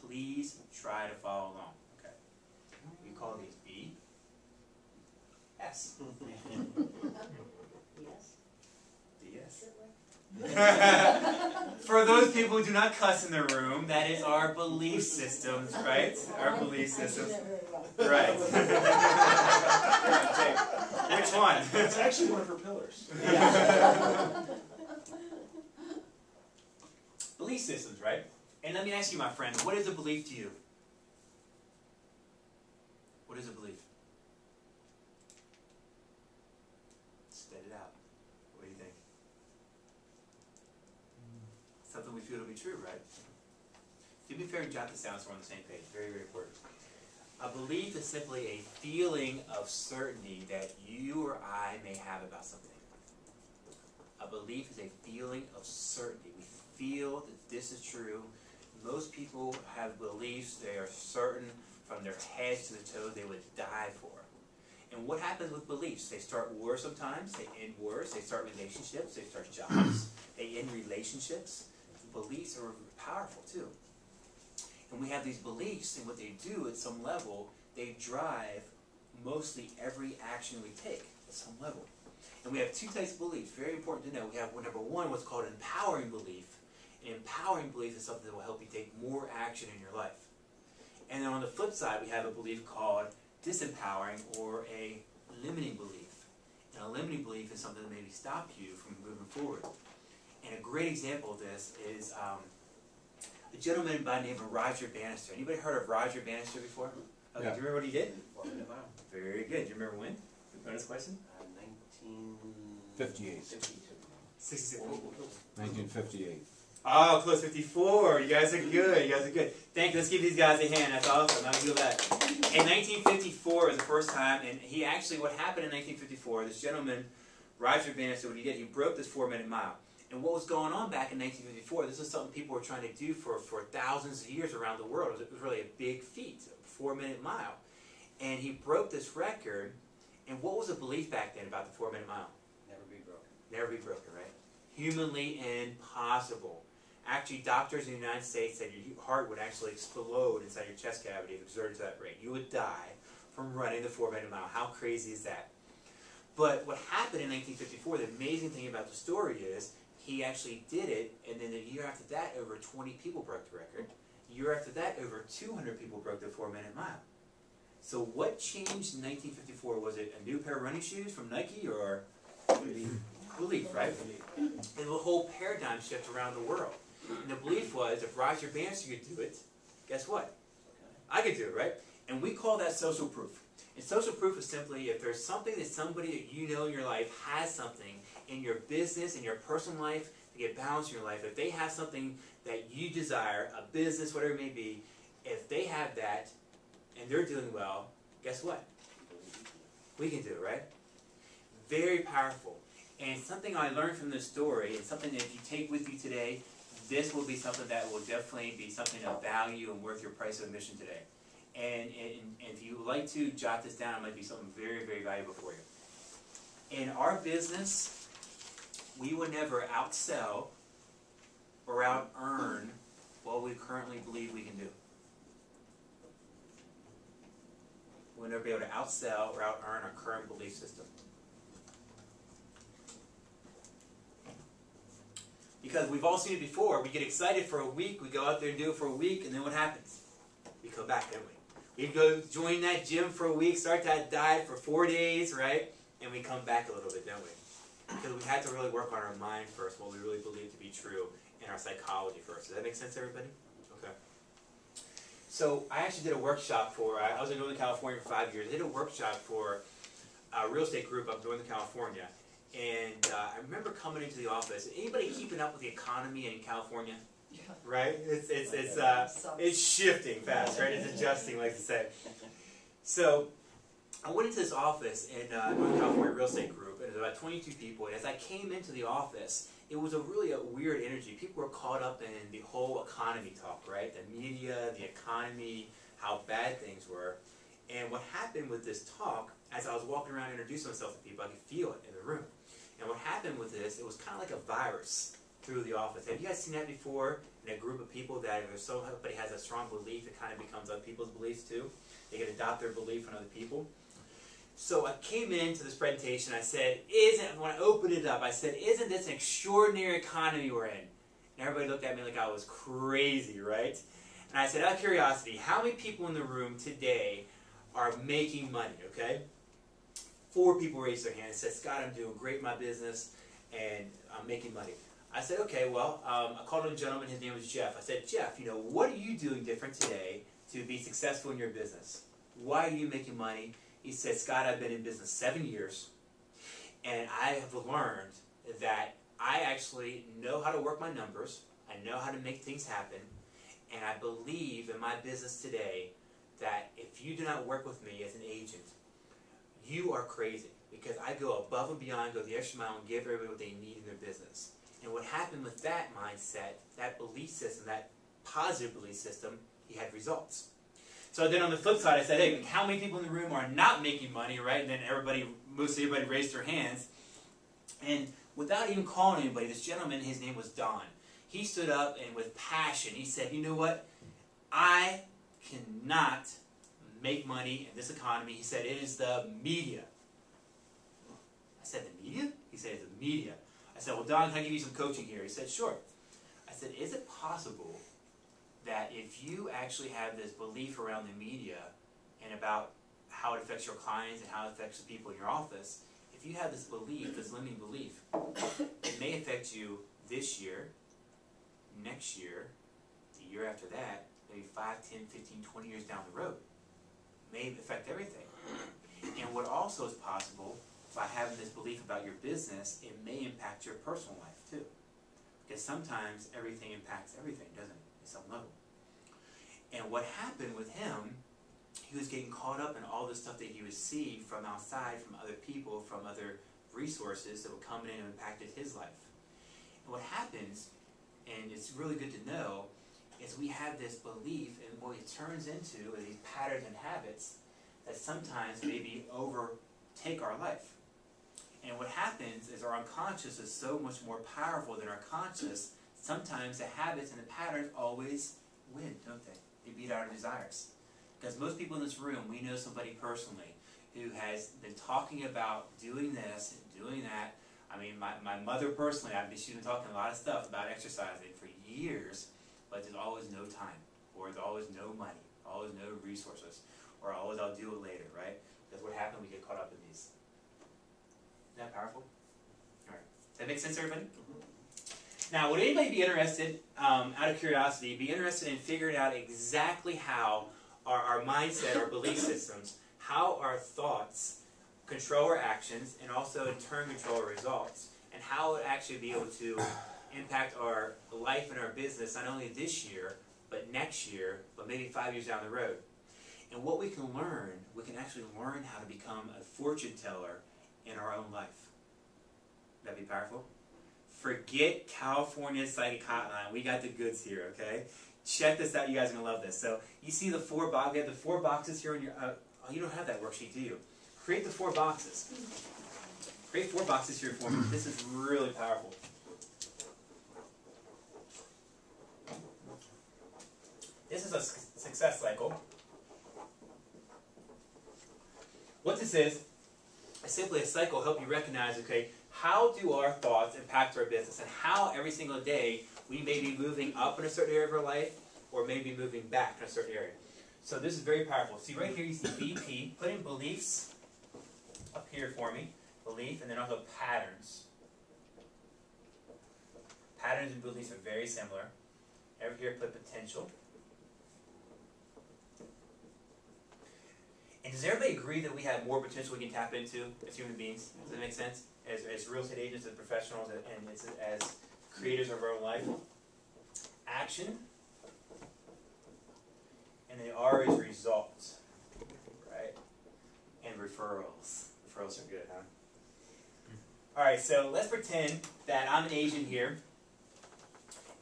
please try to follow along. Okay. We call these B, S. Yes. DS. For those people who do not cuss in the room, that is our belief systems, right? Our belief systems. Right. Which one? It's actually one of her pillars. Belief systems, right? And let me ask you, my friend, what is a belief to you? What is a belief? Spit it out. What do you think? Something we feel to be true, right? Do me a favor and jot this down so we're on the same page. Very, very important. A belief is simply a feeling of certainty that you or I may have about something. A belief is a feeling of certainty. We feel that this is true. Most people have beliefs they are certain from their heads to the toes they would die for. And what happens with beliefs? They start wars sometimes, they end wars, they start relationships, they start jobs, they end relationships. Beliefs are powerful too. And we have these beliefs, and what they do at some level, they drive mostly every action we take at some level. And we have two types of beliefs, very important to know. We have, number one, what's called an empowering belief. An empowering belief is something that will help you take more action in your life. And then on the flip side, we have a belief called disempowering, or a limiting belief. And a limiting belief is something that maybe stop you from moving forward. And a great example of this is a gentleman by the name of Roger Bannister. Anybody heard of Roger Bannister before? Okay, Yeah. do you remember what he did? 4 minute mile. Very good. Do you remember when? Bonus question? 58. 66. 1958. Oh, close, 54. You guys are good. You guys are good. Thank you. Let's give these guys a hand. That's awesome. How do you feel that? In 1954 was the first time, and he actually, what happened in 1954, this gentleman, Roger Bannister, what he did, he broke this 4-minute mile. And what was going on back in 1954, this is something people were trying to do for thousands of years around the world. It was really a big feat, a 4-minute mile. And he broke this record, and what was the belief back then about the 4-minute mile? Never be broken. Never be broken, right? Humanly impossible. Actually, doctors in the United States said your heart would actually explode inside your chest cavity if exerted to that rate. You would die from running the 4-minute mile. How crazy is that? But what happened in 1954, the amazing thing about the story is he actually did it, and then the year after that, over 20 people broke the record. The year after that, over 200 people broke the 4-minute mile. So what changed in 1954? Was it a new pair of running shoes from Nike, or belief, right? And the whole paradigm shift around the world. And the belief was, if Roger Bannister could do it, guess what? I could do it, right? And we call that social proof. And social proof is simply if there's something that somebody that you know in your life has something in your business, in your personal life, to get balance in your life, if they have something that you desire, a business, whatever it may be, if they have that and they're doing well, guess what? We can do it, right? Very powerful. And something I learned from this story, and something that if you take with you today, this will be something that will definitely be something of value and worth your price of admission today. And if you would like to jot this down, it might be something very, very valuable for you. In our business, we will never outsell or out-earn what we currently believe we can do. We'll never be able to outsell or out-earn our current belief system. Because we've all seen it before. We get excited for a week, we go out there and do it for a week, and then what happens? We come back, don't we? We go join that gym for a week, start that diet for 4 days, right? And we come back a little bit, don't we? Because we had to really work on our mind first, what we really believe to be true, and our psychology first. Does that make sense, everybody? Okay. So I actually did a workshop for, I was in Northern California for 5 years. I did a workshop for a real estate group up in Northern California. And I remember coming into the office. Anybody keeping up with the economy in California? Yeah. Right? It's shifting fast, right? It's adjusting, like to say. So I went into this office in Northern California Real Estate Group, and it was about 22 people. And as I came into the office, it was really a weird energy. People were caught up in the whole economy talk, right? The media, the economy, how bad things were. And what happened with this talk, as I was walking around introducing myself to people, I could feel it in the room. And what happened with this, it was kind of like a virus. through the office. Have you guys seen that before in a group of people that if somebody has a strong belief, it kind of becomes other people's beliefs too? They can adopt their belief on other people. So I came into this presentation, I said, when I opened it up, I said, isn't this an extraordinary economy we're in? And everybody looked at me like I was crazy, right? And I said, out of curiosity, how many people in the room today are making money, okay? 4 people raised their hand and said, Scott, I'm doing great in my business, and I'm making money. I said, okay, well, I called a gentleman, his name was Jeff. I said, Jeff, what are you doing different today to be successful in your business? Why are you making money? He said, Scott, I've been in business 7 years, and I have learned that I actually know how to work my numbers, I know how to make things happen, and I believe in my business today that if you do not work with me as an agent, you are crazy, because I go above and beyond, go the extra mile, and give everybody what they need in their business. And what happened with that mindset, that belief system, that positive belief system, he had results. So then on the flip side, I said, hey, how many people in the room are not making money, right? And then most everybody raised their hands. And without even calling anybody, this gentleman, his name was Don. He stood up and with passion, he said, you know what? I cannot make money in this economy. He said, it is the media. I said, the media? He said, it's the media. I said, well, Don, can I give you some coaching here? He said, sure. I said, is it possible that if you actually have this belief around the media and about how it affects your clients and how it affects the people in your office, if you have this belief, this limiting belief, it may affect you this year, next year, the year after that, maybe 5, 10, 15, 20 years down the road. It may affect everything. And what also is possible, by having this belief about your business, it may impact your personal life too. Because sometimes everything impacts everything, doesn't it, at some level. And what happened with him, he was getting caught up in all the stuff that he would see from outside, from other people, from other resources that were coming in and impacted his life. And what happens, and it's really good to know, is we have this belief, and what it turns into are these patterns and habits that sometimes maybe overtake our life. And what happens is our unconscious is so much more powerful than our conscious. Sometimes the habits and the patterns always win, don't they? They beat our desires. Because most people in this room, we know somebody personally who has been talking about doing this and doing that. I mean, my mother personally, she's been talking a lot of stuff about exercising for years, but there's always no time, or there's always no money, always no resources, or always I'll do it later, right? Because what happens, we get caught up in these. Isn't that powerful? All right. Does that make sense, everybody? Now, would anybody be interested, out of curiosity, be interested in figuring out exactly how our mindset, our belief systems, how our thoughts control our actions, and also in turn control our results, and how it actually be able to impact our life and our business, not only this year, but next year, but maybe 5 years down the road. And what we can learn, we can actually learn how to become a fortune teller in our own life. That'd be powerful. Forget California Psychic Hotline. We got the goods here, okay? Check this out. You guys are going to love this. So you see the 4 boxes. We have the 4 boxes here on your... oh, you don't have that worksheet, do you? Create the 4 boxes. Create 4 boxes here for me. This is really powerful. This is a success cycle. What this is simply a cycle to help you recognize, okay, how do our thoughts impact our business, and how every single day we may be moving up in a certain area of our life, or maybe moving back in a certain area. So this is very powerful. See right here you see BP. Put in beliefs up here for me. Belief, and then also patterns. Patterns and beliefs are very similar. Over here put potential. And does everybody agree that we have more potential we can tap into as human beings? Does that make sense? As real estate agents, as professionals, and as creators of our own life. Action. And the R is results. Right? And referrals. Referrals are good, huh? Alright, so let's pretend that I'm an agent here.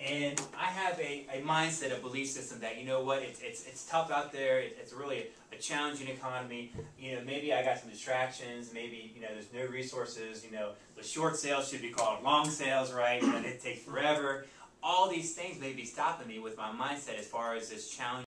And I have a mindset, a belief system that, you know what, it's tough out there, it's really a challenging economy. You know, maybe I got some distractions, maybe, you know, there's no resources, you know, the short sales should be called long sales, right? You know, they take forever. All these things may be stopping me with my mindset as far as this challenge.